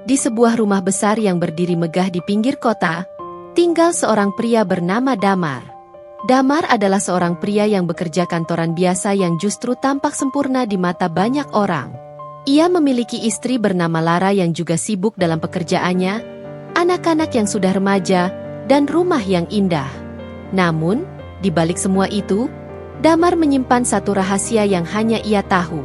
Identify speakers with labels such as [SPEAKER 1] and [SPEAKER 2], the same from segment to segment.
[SPEAKER 1] Di sebuah rumah besar yang berdiri megah di pinggir kota, tinggal seorang pria bernama Damar. Damar adalah seorang pria yang bekerja kantoran biasa yang justru tampak sempurna di mata banyak orang. Ia memiliki istri bernama Lara yang juga sibuk dalam pekerjaannya, anak-anak yang sudah remaja, dan rumah yang indah. Namun, di balik semua itu, Damar menyimpan satu rahasia yang hanya ia tahu.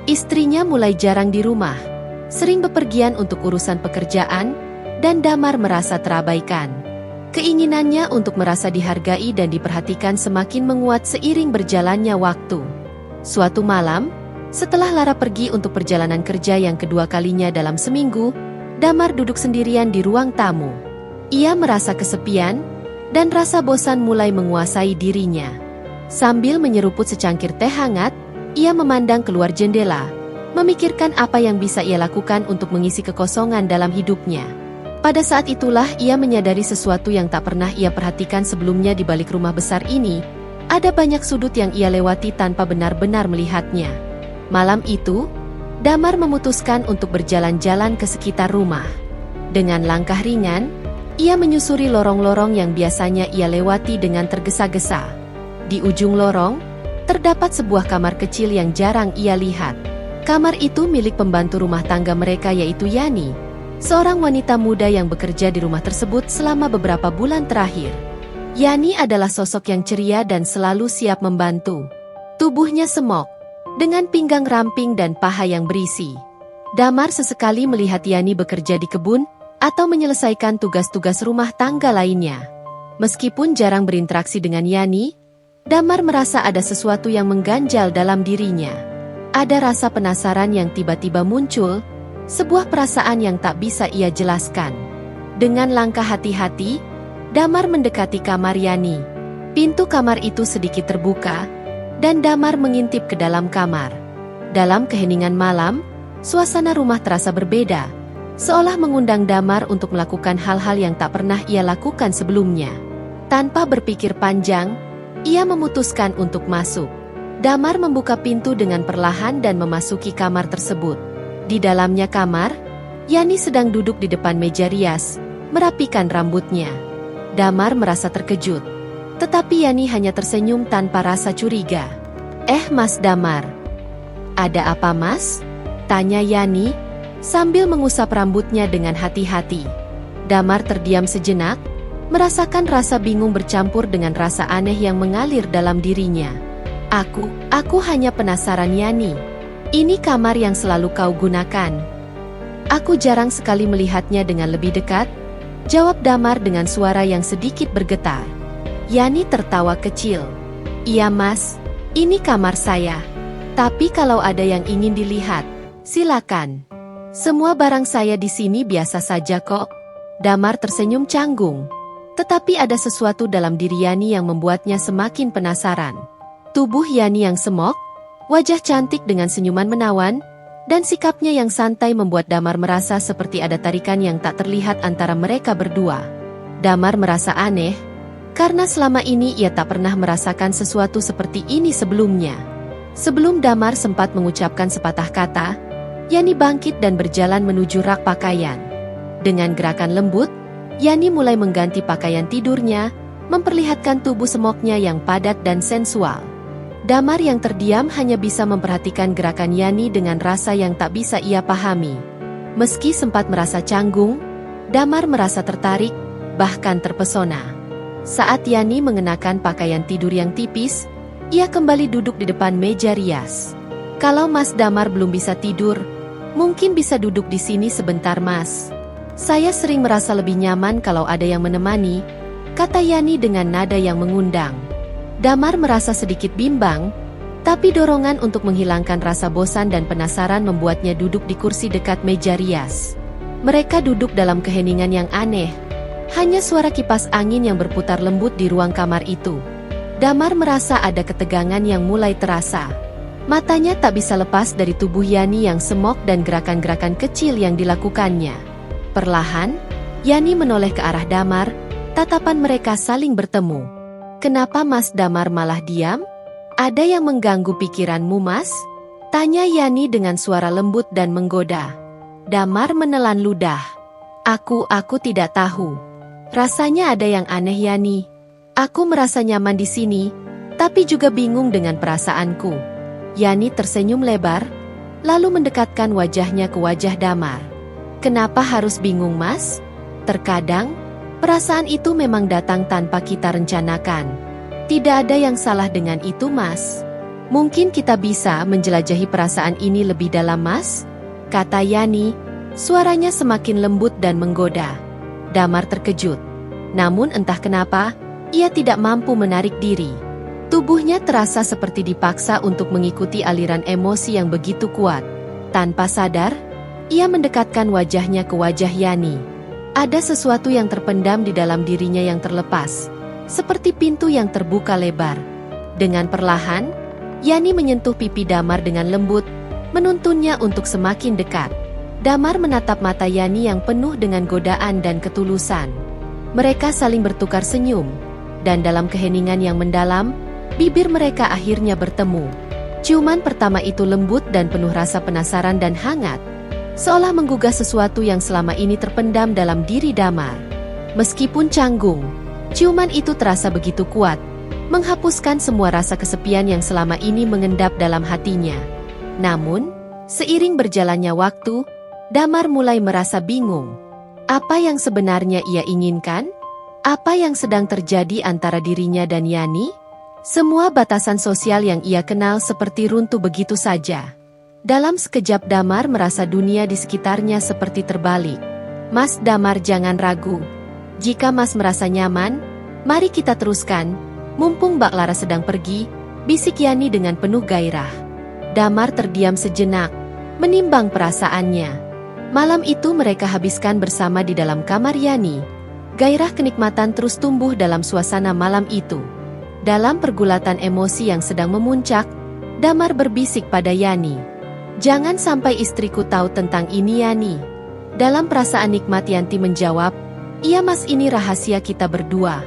[SPEAKER 1] Istrinya mulai jarang di rumah, sering bepergian untuk urusan pekerjaan, dan Damar merasa terabaikan. Keinginannya untuk merasa dihargai dan diperhatikan semakin menguat seiring berjalannya waktu. Suatu malam, setelah Lara pergi untuk perjalanan kerja yang kedua kalinya dalam seminggu, Damar duduk sendirian di ruang tamu. Ia merasa kesepian, dan rasa bosan mulai menguasai dirinya. Sambil menyeruput secangkir teh hangat, ia memandang keluar jendela, memikirkan apa yang bisa ia lakukan untuk mengisi kekosongan dalam hidupnya. Pada saat itulah ia menyadari sesuatu yang tak pernah ia perhatikan sebelumnya. Di balik rumah besar ini, ada banyak sudut yang ia lewati tanpa benar-benar melihatnya. Malam itu, Damar memutuskan untuk berjalan-jalan ke sekitar rumah. Dengan langkah ringan, ia menyusuri lorong-lorong yang biasanya ia lewati dengan tergesa-gesa. Di ujung lorong, terdapat sebuah kamar kecil yang jarang ia lihat. Kamar itu milik pembantu rumah tangga mereka yaitu Yani, seorang wanita muda yang bekerja di rumah tersebut selama beberapa bulan terakhir. Yani adalah sosok yang ceria dan selalu siap membantu. Tubuhnya semok, dengan pinggang ramping dan paha yang berisi. Damar sesekali melihat Yani bekerja di kebun atau menyelesaikan tugas-tugas rumah tangga lainnya. Meskipun jarang berinteraksi dengan Yani, Damar merasa ada sesuatu yang mengganjal dalam dirinya. Ada rasa penasaran yang tiba-tiba muncul, sebuah perasaan yang tak bisa ia jelaskan. Dengan langkah hati-hati, Damar mendekati kamar Yani. Pintu kamar itu sedikit terbuka, dan Damar mengintip ke dalam kamar. Dalam keheningan malam, suasana rumah terasa berbeda, seolah mengundang Damar untuk melakukan hal-hal yang tak pernah ia lakukan sebelumnya. Tanpa berpikir panjang, ia memutuskan untuk masuk. Damar membuka pintu dengan perlahan dan memasuki kamar tersebut. Di dalamnya kamar, Yani sedang duduk di depan meja rias, merapikan rambutnya. Damar merasa terkejut, tetapi Yani hanya tersenyum tanpa rasa curiga. Mas Damar." "Ada apa, Mas?" tanya Yani, sambil mengusap rambutnya dengan hati-hati. Damar terdiam sejenak, merasakan rasa bingung bercampur dengan rasa aneh yang mengalir dalam dirinya. Aku hanya penasaran Yani. Ini kamar yang selalu kau gunakan." "Aku jarang sekali melihatnya dengan lebih dekat," jawab Damar dengan suara yang sedikit bergetar. Yani tertawa kecil. "Iya Mas, ini kamar saya. Tapi kalau ada yang ingin dilihat, silakan. Semua barang saya di sini biasa saja kok." Damar tersenyum canggung. Tetapi ada sesuatu dalam diri Yani yang membuatnya semakin penasaran. Tubuh Yani yang semok, wajah cantik dengan senyuman menawan, dan sikapnya yang santai membuat Damar merasa seperti ada tarikan yang tak terlihat antara mereka berdua. Damar merasa aneh, karena selama ini ia tak pernah merasakan sesuatu seperti ini sebelumnya. Sebelum Damar sempat mengucapkan sepatah kata, Yani bangkit dan berjalan menuju rak pakaian. Dengan gerakan lembut, Yani mulai mengganti pakaian tidurnya, memperlihatkan tubuh semoknya yang padat dan sensual. Damar yang terdiam hanya bisa memperhatikan gerakan Yani dengan rasa yang tak bisa ia pahami. Meski sempat merasa canggung, Damar merasa tertarik, bahkan terpesona. Saat Yani mengenakan pakaian tidur yang tipis, ia kembali duduk di depan meja rias. "Kalau Mas Damar belum bisa tidur, mungkin bisa duduk di sini sebentar Mas. Saya sering merasa lebih nyaman kalau ada yang menemani," kata Yani dengan nada yang mengundang. Damar merasa sedikit bimbang, tapi dorongan untuk menghilangkan rasa bosan dan penasaran membuatnya duduk di kursi dekat meja rias. Mereka duduk dalam keheningan yang aneh. Hanya suara kipas angin yang berputar lembut di ruang kamar itu. Damar merasa ada ketegangan yang mulai terasa. Matanya tak bisa lepas dari tubuh Yani yang semok dan gerakan-gerakan kecil yang dilakukannya. Perlahan, Yani menoleh ke arah Damar, tatapan mereka saling bertemu. "Kenapa Mas Damar malah diam? Ada yang mengganggu pikiranmu Mas?" tanya Yani dengan suara lembut dan menggoda. Damar menelan ludah. Aku tidak tahu. Rasanya ada yang aneh, Yani. Aku merasa nyaman di sini, tapi juga bingung dengan perasaanku. Yani tersenyum lebar, lalu mendekatkan wajahnya ke wajah Damar. Kenapa harus bingung, Mas? Terkadang, perasaan itu memang datang tanpa kita rencanakan. Tidak ada yang salah dengan itu, Mas. Mungkin kita bisa menjelajahi perasaan ini lebih dalam, Mas? Kata Yani, suaranya semakin lembut dan menggoda. Damar terkejut. Namun entah kenapa, ia tidak mampu menarik diri. Tubuhnya terasa seperti dipaksa untuk mengikuti aliran emosi yang begitu kuat. Tanpa sadar, ia mendekatkan wajahnya ke wajah Yani. Ada sesuatu yang terpendam di dalam dirinya yang terlepas, seperti pintu yang terbuka lebar. Dengan perlahan, Yani menyentuh pipi Damar dengan lembut, menuntunnya untuk semakin dekat. Damar menatap mata Yani yang penuh dengan godaan dan ketulusan. Mereka saling bertukar senyum, dan dalam keheningan yang mendalam, bibir mereka akhirnya bertemu. Ciuman pertama itu lembut dan penuh rasa penasaran dan hangat, seolah menggugah sesuatu yang selama ini terpendam dalam diri Damar. Meskipun canggung, ciuman itu terasa begitu kuat, menghapuskan semua rasa kesepian yang selama ini mengendap dalam hatinya. Namun, seiring berjalannya waktu, Damar mulai merasa bingung. Apa yang sebenarnya ia inginkan? Apa yang sedang terjadi antara dirinya dan Yani? Semua batasan sosial yang ia kenal seperti runtuh begitu saja. Dalam sekejap Damar merasa dunia di sekitarnya seperti terbalik. Mas Damar, jangan ragu. Jika Mas merasa nyaman, mari kita teruskan. Mumpung Mbak Lara sedang pergi, bisik Yani dengan penuh gairah. Damar terdiam sejenak, menimbang perasaannya. Malam itu mereka habiskan bersama di dalam kamar Yani. Gairah kenikmatan terus tumbuh dalam suasana malam itu. Dalam pergulatan emosi yang sedang memuncak, Damar berbisik pada Yani. Jangan sampai istriku tahu tentang ini, Yani. Dalam perasaan nikmat Yanti menjawab, iya Mas, ini rahasia kita berdua.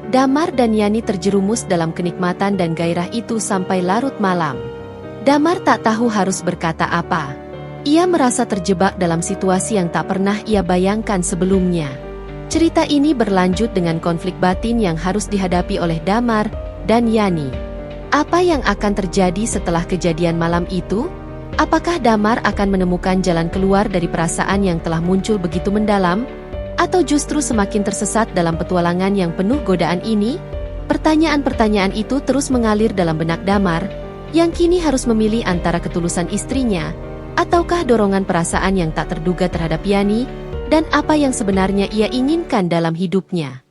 [SPEAKER 1] Damar dan Yani terjerumus dalam kenikmatan dan gairah itu sampai larut malam. Damar tak tahu harus berkata apa. Ia merasa terjebak dalam situasi yang tak pernah ia bayangkan sebelumnya. Cerita ini berlanjut dengan konflik batin yang harus dihadapi oleh Damar dan Yani. Apa yang akan terjadi setelah kejadian malam itu? Apakah Damar akan menemukan jalan keluar dari perasaan yang telah muncul begitu mendalam? Atau justru semakin tersesat dalam petualangan yang penuh godaan ini? Pertanyaan-pertanyaan itu terus mengalir dalam benak Damar, yang kini harus memilih antara ketulusan istrinya, ataukah dorongan perasaan yang tak terduga terhadap Yani, dan apa yang sebenarnya ia inginkan dalam hidupnya.